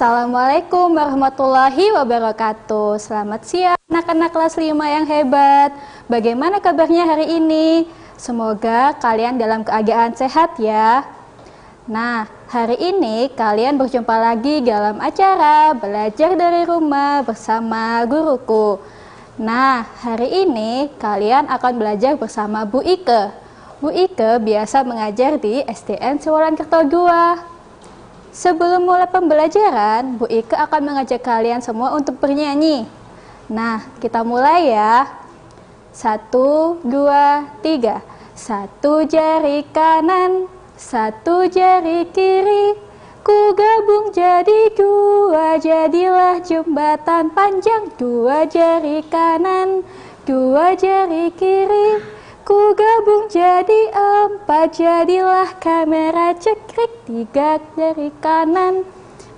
Assalamualaikum warahmatullahi wabarakatuh. Selamat siang anak-anak kelas 5 yang hebat. Bagaimana kabarnya hari ini? Semoga kalian dalam keadaan sehat ya. Nah, hari ini kalian berjumpa lagi dalam acara Belajar dari Rumah bersama guruku. Nah, hari ini kalian akan belajar bersama Bu Ike. Bu Ike biasa mengajar di SDN Siwalan-Kerto 2. Sebelum mulai pembelajaran, Bu Ike akan mengajak kalian semua untuk bernyanyi. Nah, kita mulai ya. 1, 2, 3. Satu jari kanan, satu jari kiri, ku gabung jadi dua, jadilah jembatan panjang. Dua jari kanan, dua jari kiri, ku gabung jadi 4, jadilah kamera cekrik. 3 jari kanan,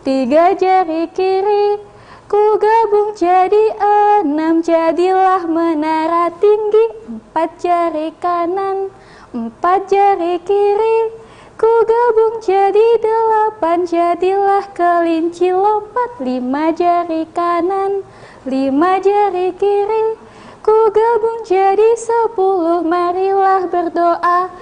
3 jari kiri, ku gabung jadi 6, jadilah menara tinggi. 4 jari kanan, 4 jari kiri, ku gabung jadi 8, jadilah kelinci lompat. 5 jari kanan, 5 jari kiri, ku gabung jadi 10, marilah berdoa.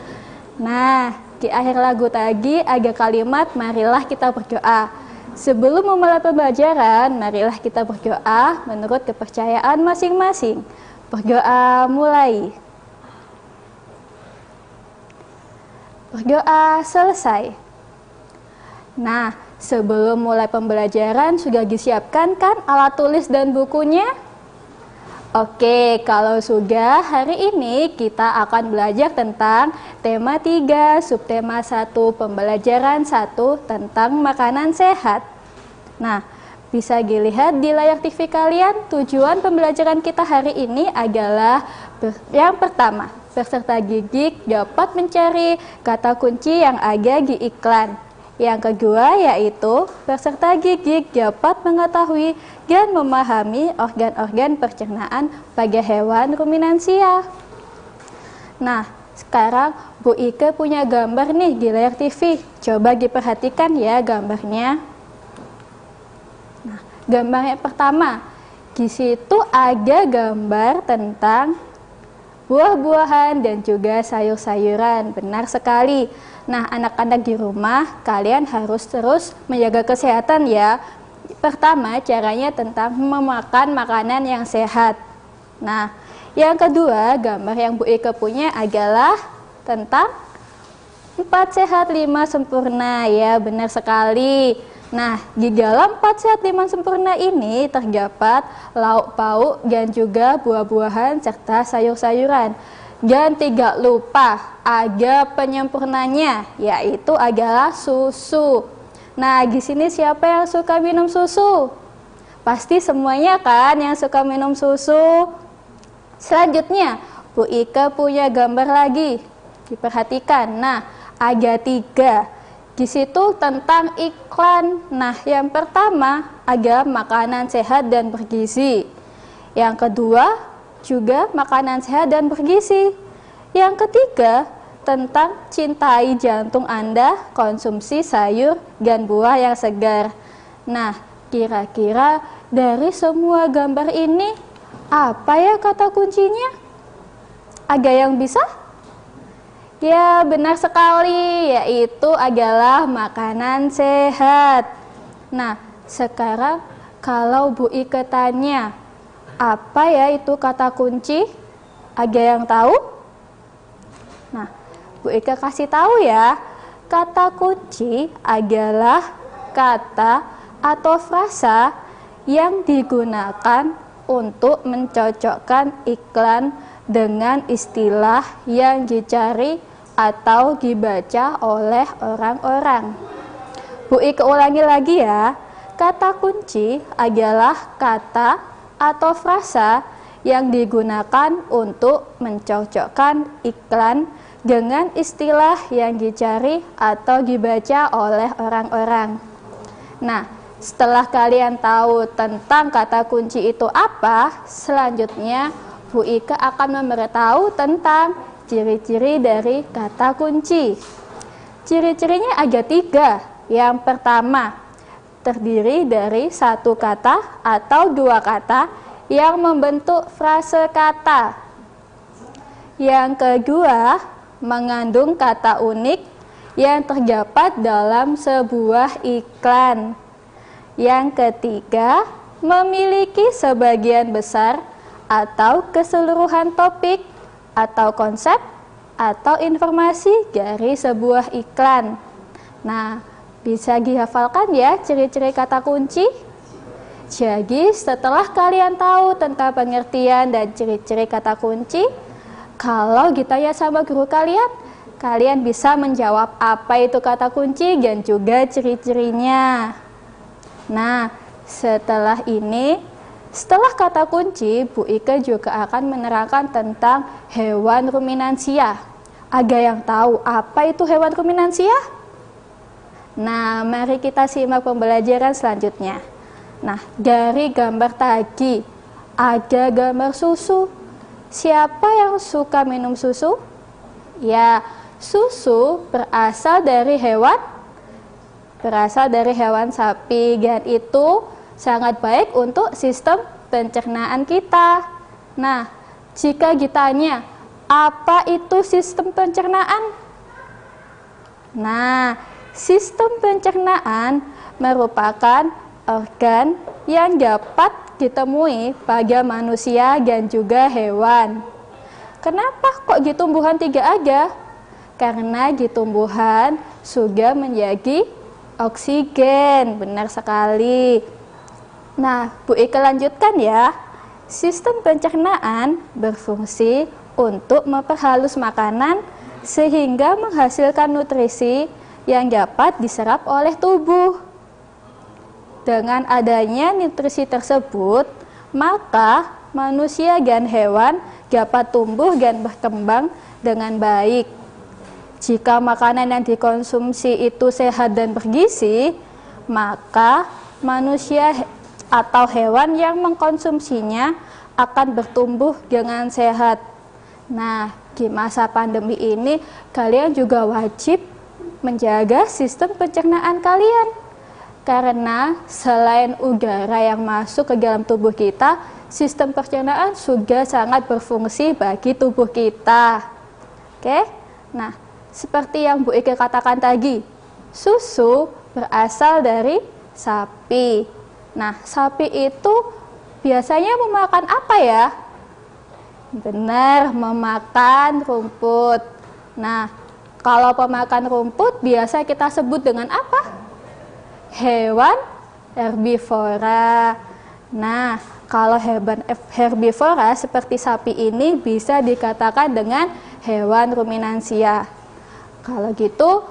Nah, di akhir lagu tadi ada kalimat marilah kita berdoa. Sebelum memulai pembelajaran, marilah kita berdoa menurut kepercayaan masing-masing. Berdoa mulai. Berdoa selesai. Nah, sebelum mulai pembelajaran sudah disiapkan kan alat tulis dan bukunya? Oke, kalau sudah, hari ini kita akan belajar tentang tema 3, subtema 1, pembelajaran 1 tentang makanan sehat. Nah, bisa dilihat di layar TV kalian, tujuan pembelajaran kita hari ini adalah yang pertama, peserta didik dapat mencari kata kunci yang ada di iklan. Yang kedua yaitu peserta didik dapat mengetahui dan memahami organ-organ pencernaan pada hewan ruminansia. Nah, sekarang Bu Ike punya gambar nih di layar TV. Coba diperhatikan ya gambarnya. Nah, gambar yang pertama, di situ ada gambar tentang buah-buahan dan juga sayur-sayuran. Benar sekali. Nah, anak-anak di rumah, kalian harus terus menjaga kesehatan ya. Pertama, caranya tentang memakan makanan yang sehat. Nah, yang kedua, gambar yang Bu Ike punya adalah tentang 4 sehat 5 sempurna. Ya, benar sekali. Nah, di dalam 4 sehat 5 sempurna ini terdapat lauk pauk dan juga buah-buahan serta sayur-sayuran. Dan tidak lupa ada penyempurnanya, yaitu adalah susu. Nah, di sini siapa yang suka minum susu? Pasti semuanya kan yang suka minum susu. Selanjutnya, Bu Ike punya gambar lagi. Diperhatikan. Nah, ada 3. Di situ tentang iklan. Nah, yang pertama ada makanan sehat dan bergizi. Yang kedua juga makanan sehat dan bergizi. Yang ketiga tentang cintai jantung Anda, konsumsi sayur dan buah yang segar. Nah, kira-kira dari semua gambar ini apa ya kata kuncinya? Ada yang bisa? Ya, benar sekali, yaitu adalah makanan sehat. Nah, sekarang kalau Bu Ike tanya, apa ya itu kata kunci? Ada yang tahu? Nah, Bu Ike kasih tahu ya. Kata kunci adalah kata atau frasa yang digunakan untuk mencocokkan iklan dengan istilah yang dicari atau dibaca oleh orang-orang. Bu Ike ulangi lagi ya. Kata kunci adalah kata atau frasa yang digunakan untuk mencocokkan iklan dengan istilah yang dicari atau dibaca oleh orang-orang. Nah, setelah kalian tahu tentang kata kunci itu apa, selanjutnya Bu Ike akan memberitahu tentang ciri-ciri dari kata kunci. Ciri-cirinya ada 3. Yang pertama, terdiri dari satu kata atau dua kata yang membentuk frase kata. Yang kedua, mengandung kata unik yang terdapat dalam sebuah iklan. Yang ketiga, memiliki sebagian besar atau keseluruhan topik atau konsep atau informasi dari sebuah iklan. Nah, bisa dihafalkan ya ciri-ciri kata kunci? Jadi, setelah kalian tahu tentang pengertian dan ciri-ciri kata kunci, kalau ditanya sama guru kalian, kalian bisa menjawab apa itu kata kunci dan juga ciri-cirinya. Nah, setelah kata kunci, Bu Ike juga akan menerangkan tentang hewan ruminansia. Ada yang tahu apa itu hewan ruminansia? Nah, mari kita simak pembelajaran selanjutnya. Nah, dari gambar tadi, ada gambar susu. Siapa yang suka minum susu? Ya, susu berasal dari hewan sapi, dan itu sangat baik untuk sistem pencernaan kita. Nah, jika ditanya, apa itu sistem pencernaan? Nah, sistem pencernaan merupakan organ yang dapat ditemui pada manusia dan juga hewan. Kenapa kok di tumbuhan tidak ada? Karena di tumbuhan sudah menjadi oksigen, benar sekali. Nah, Bu Ike lanjutkan ya. Sistem pencernaan berfungsi untuk memperhalus makanan sehingga menghasilkan nutrisi yang dapat diserap oleh tubuh. Dengan adanya nutrisi tersebut, maka manusia dan hewan dapat tumbuh dan berkembang dengan baik. Jika makanan yang dikonsumsi itu sehat dan bergizi, maka manusia atau hewan yang mengkonsumsinya akan bertumbuh dengan sehat. Nah, di masa pandemi ini, kalian juga wajib menjaga sistem pencernaan kalian. Karena selain udara yang masuk ke dalam tubuh kita, sistem pencernaan juga sangat berfungsi bagi tubuh kita. Oke? Nah, seperti yang Bu Ike katakan tadi, susu berasal dari sapi. Nah, sapi itu biasanya memakan apa ya? Benar, memakan rumput. Nah, kalau pemakan rumput biasa kita sebut dengan apa? Hewan herbivora. Nah, kalau hewan herbivora seperti sapi ini bisa dikatakan dengan hewan ruminansia. Kalau gitu,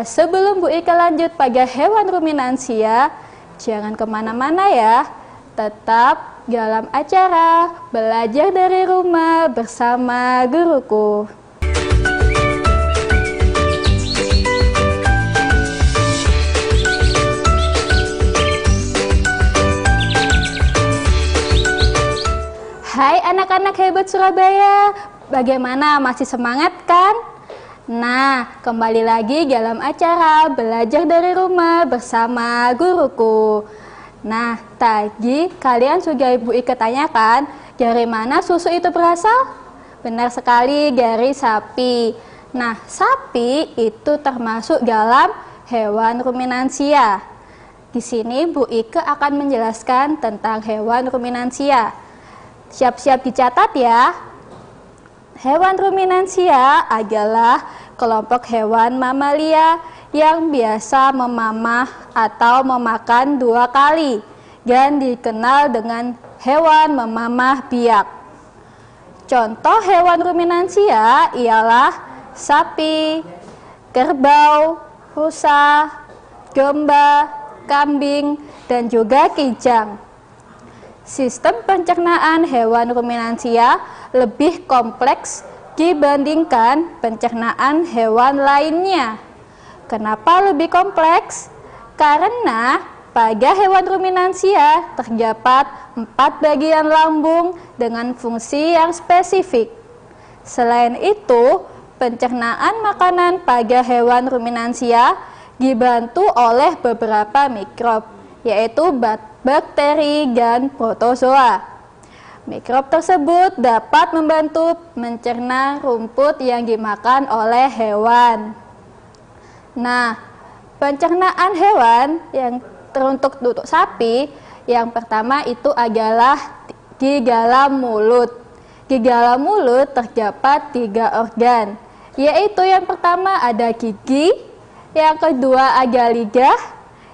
sebelum Bu Ike lanjut pada hewan ruminansia, jangan kemana-mana ya. Tetap dalam acara Belajar dari Rumah bersama Guruku. Hai anak-anak hebat Surabaya, bagaimana, masih semangat kan? Nah, kembali lagi dalam acara Belajar dari Rumah bersama Guruku. Nah, tadi kalian sudah Ibu Ike tanyakan, dari mana susu itu berasal? Benar sekali, dari sapi. Nah, sapi itu termasuk dalam hewan ruminansia. Di sini Bu Ike akan menjelaskan tentang hewan ruminansia. Siap-siap dicatat ya. Hewan ruminansia adalah kelompok hewan mamalia yang biasa memamah atau memakan 2 kali dan dikenal dengan hewan memamah biak. Contoh hewan ruminansia ialah sapi, kerbau, rusa, domba, kambing, dan juga kijang. Sistem pencernaan hewan ruminansia lebih kompleks dibandingkan pencernaan hewan lainnya. Kenapa lebih kompleks? Karena pada hewan ruminansia terdapat 4 bagian lambung dengan fungsi yang spesifik. Selain itu, pencernaan makanan pada hewan ruminansia dibantu oleh beberapa mikrob. yaitu bakteri dan protozoa. Mikrob tersebut dapat membantu mencerna rumput yang dimakan oleh hewan. Nah, pencernaan hewan yang teruntuk untuk sapi, yang pertama itu adalah di dalam mulut. Di dalam mulut terdapat 3 organ, yaitu yang pertama ada gigi, yang kedua ada lidah,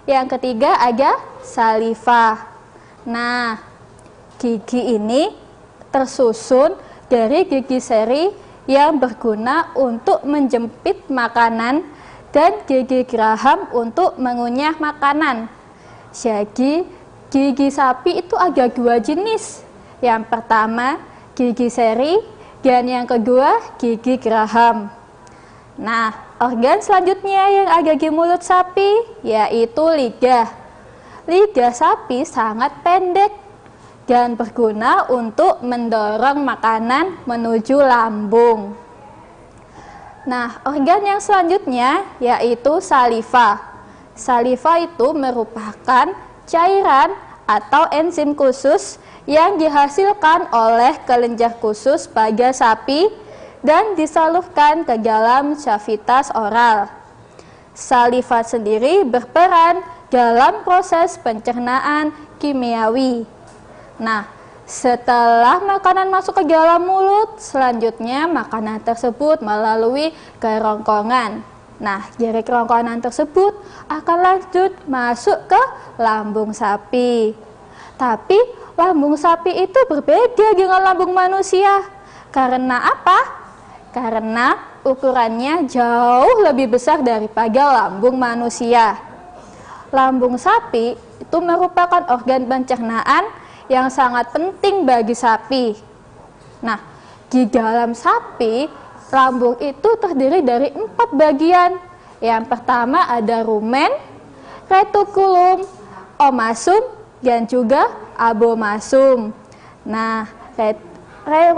yang ketiga ada saliva. Nah, gigi ini tersusun dari gigi seri yang berguna untuk menjepit makanan dan gigi geraham untuk mengunyah makanan. Jadi, gigi sapi itu ada 2 jenis. Yang pertama, gigi seri, dan yang kedua, gigi geraham. Nah, organ selanjutnya yang ada di mulut sapi yaitu lidah. Lidah sapi sangat pendek dan berguna untuk mendorong makanan menuju lambung. Nah, organ yang selanjutnya yaitu saliva. Saliva itu merupakan cairan atau enzim khusus yang dihasilkan oleh kelenjar khusus pada sapi dan disalurkan ke dalam cavitas oral. Saliva sendiri berperan dalam proses pencernaan kimiawi. Nah, setelah makanan masuk ke dalam mulut, selanjutnya makanan tersebut melalui kerongkongan. Nah, dari kerongkongan tersebut akan lanjut masuk ke lambung sapi. Tapi lambung sapi itu berbeda dengan lambung manusia. Karena apa? Karena ukurannya jauh lebih besar daripada lambung manusia. Lambung sapi itu merupakan organ pencernaan yang sangat penting bagi sapi. Nah, di dalam sapi, lambung itu terdiri dari 4 bagian. Yang pertama ada rumen, retikulum, omasum, dan juga abomasum. Nah,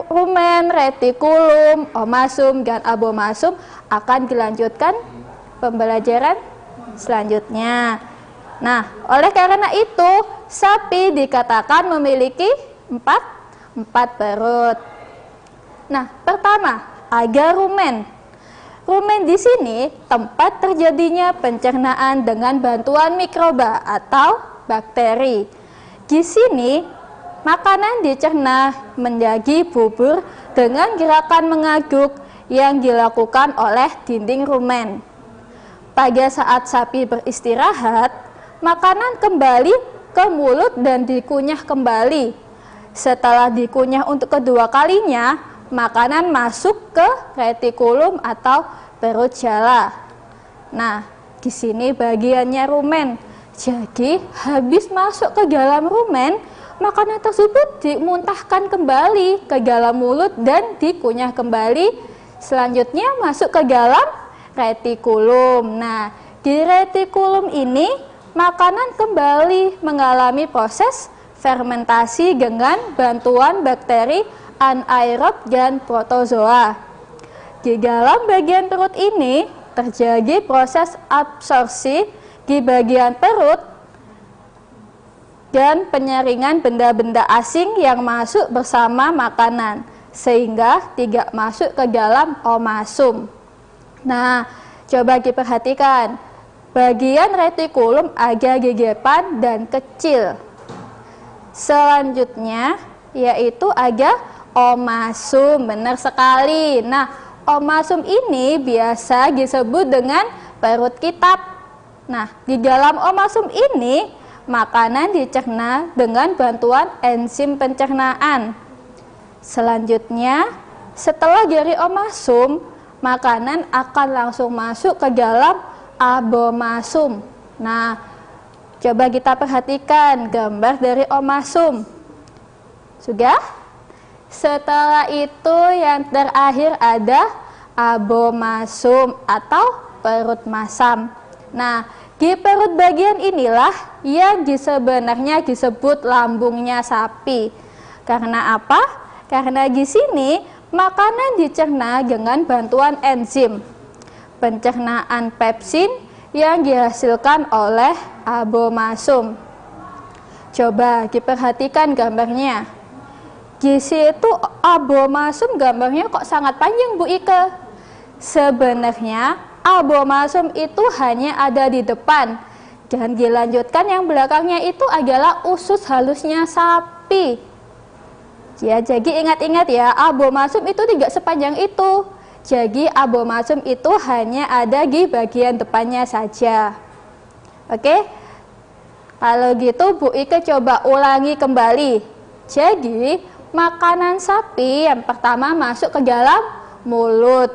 rumen, retikulum, omasum, dan abomasum akan dilanjutkan pembelajaran selanjutnya. Nah, oleh karena itu, sapi dikatakan memiliki 4 perut. Nah, pertama, ada rumen. Rumen di sini tempat terjadinya pencernaan dengan bantuan mikroba atau bakteri. Di sini, makanan dicerna menjadi bubur dengan gerakan mengaduk yang dilakukan oleh dinding rumen. Pada saat sapi beristirahat, makanan kembali ke mulut dan dikunyah kembali. Setelah dikunyah untuk kedua kalinya, makanan masuk ke retikulum atau perut jala. Nah, di sini bagiannya rumen. Jadi, habis masuk ke dalam rumen, makanan tersebut dimuntahkan kembali ke dalam mulut dan dikunyah kembali. Selanjutnya masuk ke dalam retikulum. Nah, di retikulum ini makanan kembali mengalami proses fermentasi dengan bantuan bakteri anaerob dan protozoa. Di dalam bagian perut ini terjadi proses absorpsi di bagian perut dan penyaringan benda-benda asing yang masuk bersama makanan sehingga tidak masuk ke dalam omasum. Nah, coba diperhatikan. Bagian retikulum agak gegepan dan kecil. Selanjutnya yaitu ada omasum. Benar sekali. Nah, omasum ini biasa disebut dengan perut kitab. Nah, di dalam omasum ini makanan dicerna dengan bantuan enzim pencernaan. Selanjutnya, setelah dari omasum, makanan akan langsung masuk ke dalam abomasum. Nah, coba kita perhatikan gambar dari omasum. Sudah? Setelah itu yang terakhir ada abomasum atau perut masam. Nah, di perut bagian inilah yang sebenarnya disebut lambungnya sapi. Karena apa? Karena di sini makanan dicerna dengan bantuan enzim pencernaan pepsin yang dihasilkan oleh abomasum. Coba diperhatikan gambarnya. Di situ abomasum gambarnya kok sangat panjang Bu Ike. Sebenarnya abomasum itu hanya ada di depan. Dan dilanjutkan yang belakangnya itu adalah usus halusnya sapi. Ya, jadi ingat-ingat ya, abomasum itu tidak sepanjang itu. Jadi abomasum itu hanya ada di bagian depannya saja. Oke? Kalau gitu Bu Ike coba ulangi kembali. Jadi makanan sapi yang pertama masuk ke dalam mulut.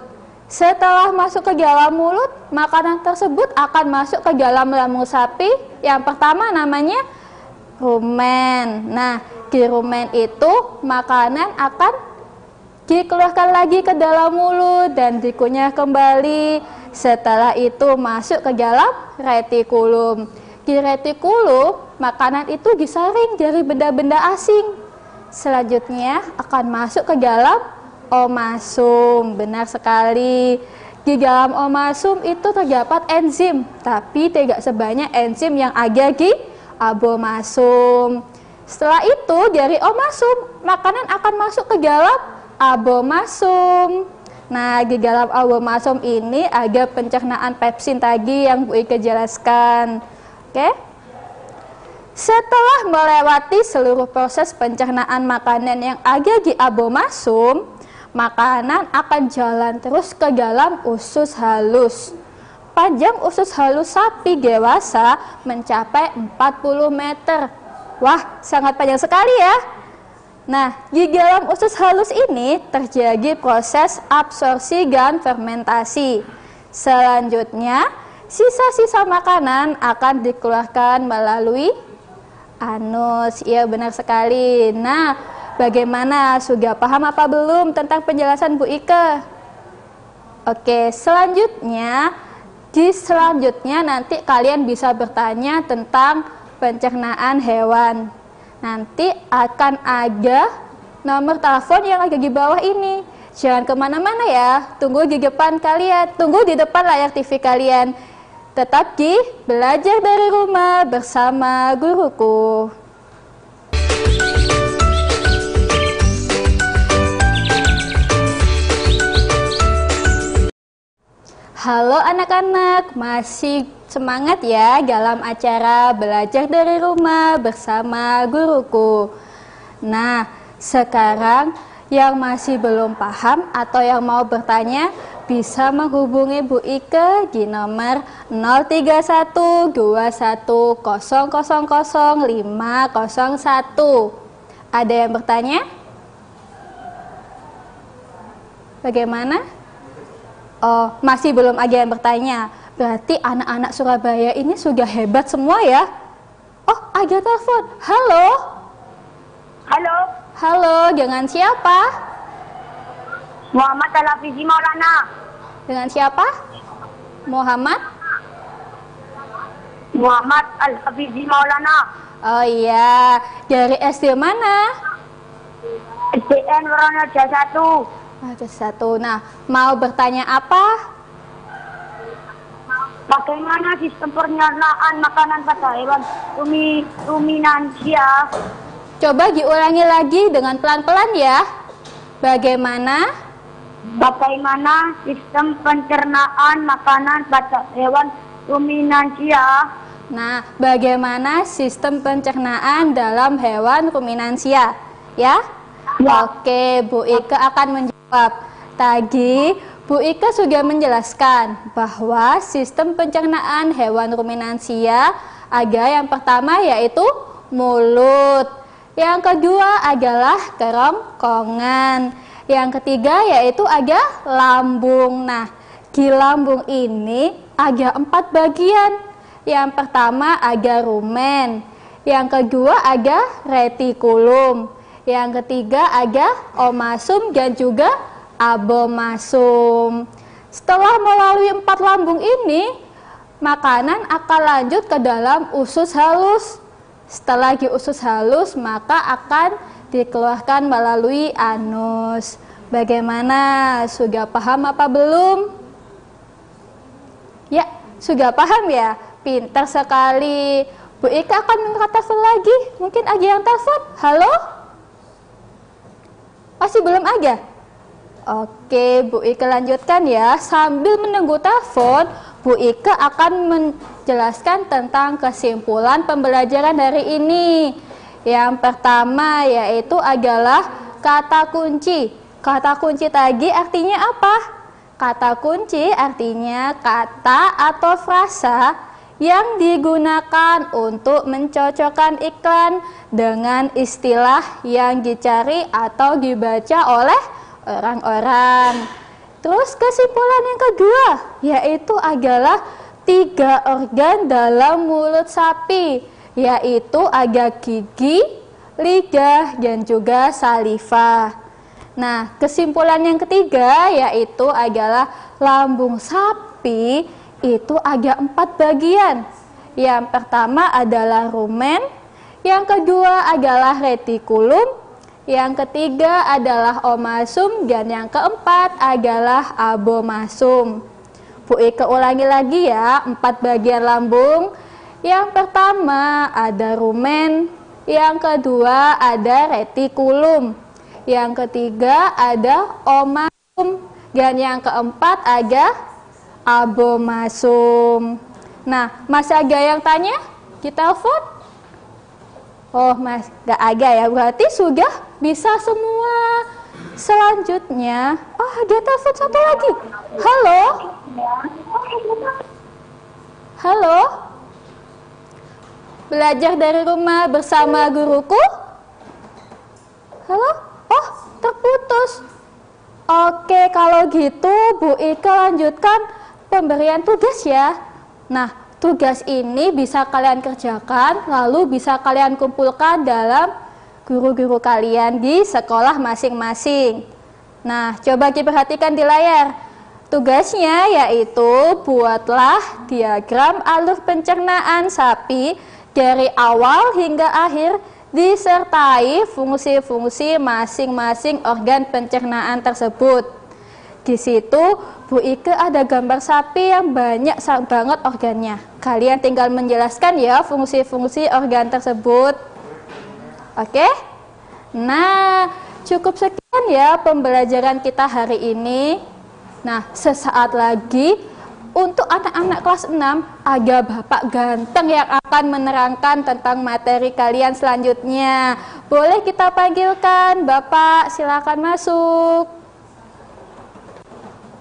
Setelah masuk ke dalam mulut, makanan tersebut akan masuk ke dalam lambung sapi. Yang pertama namanya rumen. Nah, di rumen itu makanan akan dikeluarkan lagi ke dalam mulut dan dikunyah kembali. Setelah itu masuk ke dalam retikulum. Di retikulum, makanan itu disaring dari benda-benda asing. Selanjutnya akan masuk ke dalam omasum. Benar sekali. Di dalam omasum itu terdapat enzim, tapi tidak sebanyak enzim yang ada di abomasum. Setelah itu dari omasum, makanan akan masuk ke dalam abomasum. Nah, di dalam abomasum ini ada pencernaan pepsin tadi yang Bu Ike jelaskan. Oke? Setelah melewati seluruh proses pencernaan makanan yang ada di abomasum, makanan akan jalan terus ke dalam usus halus. Panjang usus halus sapi dewasa mencapai 40 meter. Wah, sangat panjang sekali ya. Nah, di dalam usus halus ini terjadi proses absorpsi dan fermentasi. Selanjutnya, sisa-sisa makanan akan dikeluarkan melalui anus. Iya, benar sekali. Nah, bagaimana? Sudah paham apa belum tentang penjelasan Bu Ike? Oke, selanjutnya nanti kalian bisa bertanya tentang pencernaan hewan. Nanti akan ada nomor telepon yang ada di bawah ini. Jangan kemana-mana ya, tunggu di depan kalian, tunggu di depan layar TV kalian. Tetap di Belajar dari Rumah bersama guruku. Halo anak-anak, masih semangat ya dalam acara Belajar dari Rumah bersama guruku. Nah, sekarang yang masih belum paham atau yang mau bertanya bisa menghubungi Bu Ike di nomor 03121000501. Ada yang bertanya? Bagaimana? Oh, masih belum ada yang bertanya. Berarti anak-anak Surabaya ini sudah hebat semua ya? Oh, ada telepon. Halo? Halo, Halo, dengan siapa? Muhammad Al-Hafizi Maulana. Dengan siapa? Muhammad? Muhammad Al-Hafizi Maulana. Oh iya, dari SD mana? SDN Woronojo 1. Ada satu. Nah, mau bertanya apa? Bagaimana sistem penyernaan makanan pada hewan ruminansia? Coba diulangi lagi dengan pelan-pelan ya. Bagaimana sistem pencernaan makanan pada hewan ruminansia? Nah, bagaimana sistem pencernaan dalam hewan ruminansia? Ya? Ya. Oke, Bu Ike akan menjawab. Tadi Bu Ike sudah menjelaskan bahwa sistem pencernaan hewan ruminansia ada yang pertama yaitu mulut, yang kedua adalah kerongkongan, yang ketiga yaitu ada lambung. Nah, di lambung ini ada 4 bagian. Yang pertama ada rumen, yang kedua ada retikulum, yang ketiga ada omasum dan juga abomasum. Setelah melalui 4 lambung ini, makanan akan lanjut ke dalam usus halus. Setelah di usus halus, maka akan dikeluarkan melalui anus. Bagaimana? Sudah paham apa belum? Ya, sudah paham ya? Pintar sekali. Bu Ika akan mengangkat telepon lagi. Mungkin ada yang telepon. Halo? Masih belum ada? Oke, Bu Ika lanjutkan ya. Sambil menunggu telepon, Bu Ika akan menjelaskan tentang kesimpulan pembelajaran hari ini. Yang pertama yaitu adalah kata kunci. Kata kunci tadi artinya apa? Kata kunci artinya kata atau frasa yang digunakan untuk mencocokkan iklan dengan istilah yang dicari atau dibaca oleh orang-orang. Terus kesimpulan yang kedua yaitu adalah 3 organ dalam mulut sapi, yaitu ada gigi, lidah, dan juga saliva. Nah, kesimpulan yang ketiga yaitu adalah lambung sapi itu ada 4 bagian. Yang pertama adalah rumen, yang kedua adalah retikulum, yang ketiga adalah omasum, dan yang keempat adalah abomasum. Bu Ika ulangi lagi ya, 4 bagian lambung. Yang pertama ada rumen, yang kedua ada retikulum, yang ketiga ada omasum, dan yang keempat ada abomasum. Nah, masih ada yang tanya? Kita telepon? Oh, Mas, gak ada ya, berarti sudah bisa semua. Selanjutnya, oh ada telepon satu lagi. Halo? Halo? Belajar dari rumah bersama guruku? Halo? Oh, terputus. Oke, kalau gitu Bu Ika lanjutkan pemberian tugas ya. Nah, tugas ini bisa kalian kerjakan, lalu bisa kalian kumpulkan dalam guru-guru kalian di sekolah masing-masing. Nah, coba diperhatikan di layar. Tugasnya yaitu buatlah diagram alur pencernaan sapi dari awal hingga akhir disertai fungsi-fungsi masing-masing organ pencernaan tersebut. Di situ Bu Ika ada gambar sapi yang banyak banget organnya. Kalian tinggal menjelaskan ya fungsi-fungsi organ tersebut. Oke? Nah, cukup sekian ya pembelajaran kita hari ini. Nah, sesaat lagi untuk anak-anak kelas 6 ada Bapak ganteng yang akan menerangkan tentang materi kalian selanjutnya. Boleh kita panggilkan Bapak, silakan masuk.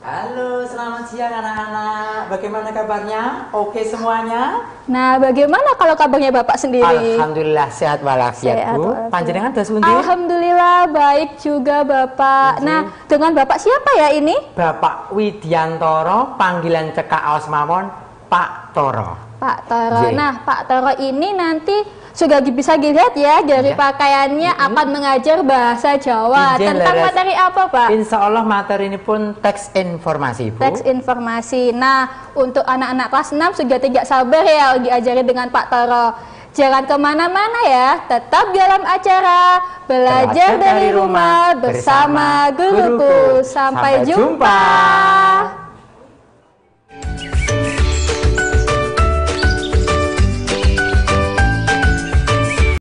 Halo, selamat siang anak-anak. Bagaimana kabarnya? Oke semuanya? Nah, bagaimana kalau kabarnya Bapak sendiri? Alhamdulillah sehat walafiat, Bu. Panjenengan dah sundi? Alhamdulillah baik juga Bapak. Nah, dengan Bapak siapa ya ini? Bapak Widiantoro, panggilan cekak aos mawon Pak Toro. Pak Toro. Ye. Nah, Pak Toro ini nanti sudah bisa dilihat ya dari pakaiannya akan mengajar bahasa Jawa. Tentang materi apa, Pak? Insya Allah materi ini pun teks informasi, Bu. Teks informasi. Nah, untuk anak-anak kelas 6 sudah tidak sabar ya diajari dengan Pak Toro. Jangan kemana-mana ya, tetap dalam acara Belajar dari Rumah bersama Guruku. Sampai jumpa.